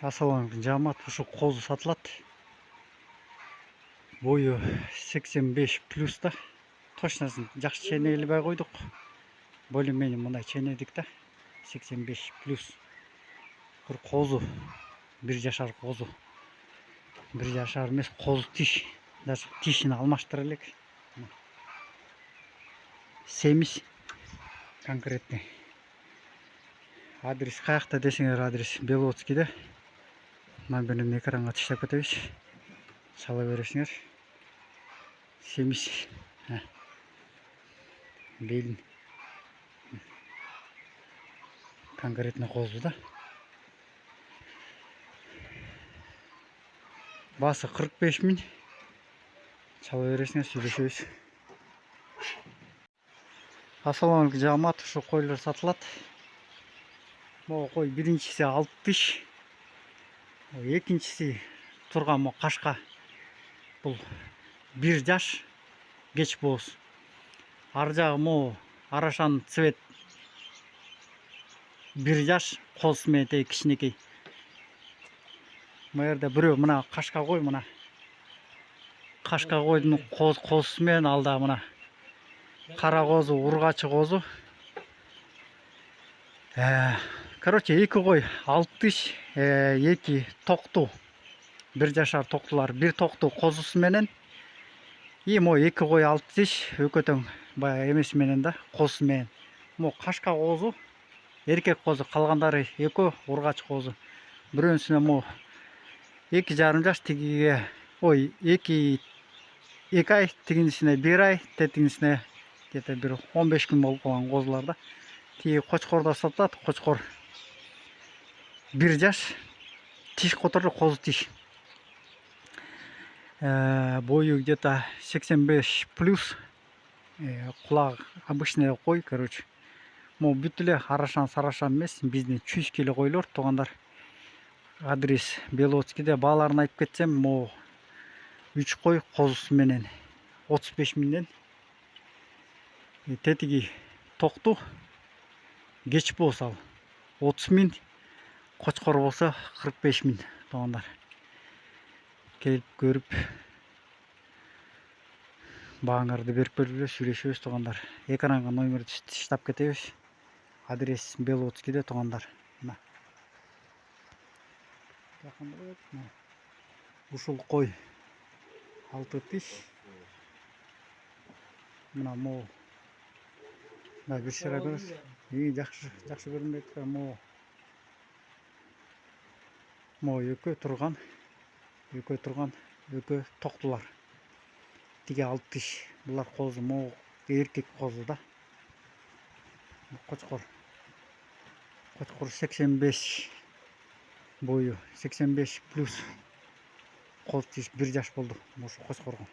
Ассалаумалейкум жамаат, ушу козу сатылат. Бою 85 плюс да. Точносын жакшы ченелебей койдук. Более-менее мындай ченедик да. 85 плюс. Бир козу, 1 жашар козу. 1 жашар эмес, козу тиш. Даже тишин алмаштыра элек. Семиз конкретный. Адрес каякта десеңер, адрес Белоцкийде. Номерин экранга таштап кетебиз. Чала бересиңер. Семиз. Белин. Конкретный козу да. Басы 45 миң. Чала бересиңер, сүйлөшөбүз. Ассалаумалейкум жамаат, ушу койлор сатылат. Могу кой биринчиси 6 тиш. Экинчиси турган мо кашка. Бул 1 жаш кеч боз. Ар жагы мо арашан цвет 1 жаш коз менен тең кичинекей. Мына жерде бирөө мына кашка кой, мына кашка койдун козусу менен алда мына кара козу, ургачы козу. Короче, 2 кой 6 тиш, 2 токту, 1 жашар токтулар, 1 токту козусу менен. Мо 2 кой 6 тиш, өкөтөң баягы эмеси менен да, козусу менен. Мо кашка козу, эркек козу, калгандары экөө ургачы козу. Бирөөсүнө мо 2,5 жаш, тигиге, 2 ай, тигинисине 1 ай, тетигинисине где-то бир 15 күн болуп калган козулар да. Тиги кочкордо сатылат, кочкор 1 жаш, тиш котору козу тиш. Бою где-то 85 плюс, кулак обычный кой, короче. Мо бүт эле арашан сарашан эмес, биздин чүйскө эле койлор, туугандар. Адрес Белоцкийде. Бааларын айтып кетсем, мо 3 кой козусу менен 35 миңден. Тетиги токту кеч болсо 30 миң, кочкор болсо 45 миң, туугандар. Келип көрүп бааңарды берип көргүлө, сүйлөшөбүз, туугандар. Экранга номерди таштап кетебиз. Адрес Белоцкийде, туугандар. Ушул кой 6 тиш. Мына мо бир шара көрөсүз. Жакшы көрүнбөйт. Мо экөө турган, экөө токтулар. Тиги 6 тиш. Булар козу, мо эркек козу да. Кочкор 85 бою, 85 плюс. Коз тиш 1 жаш болду. Ошо кочкорго.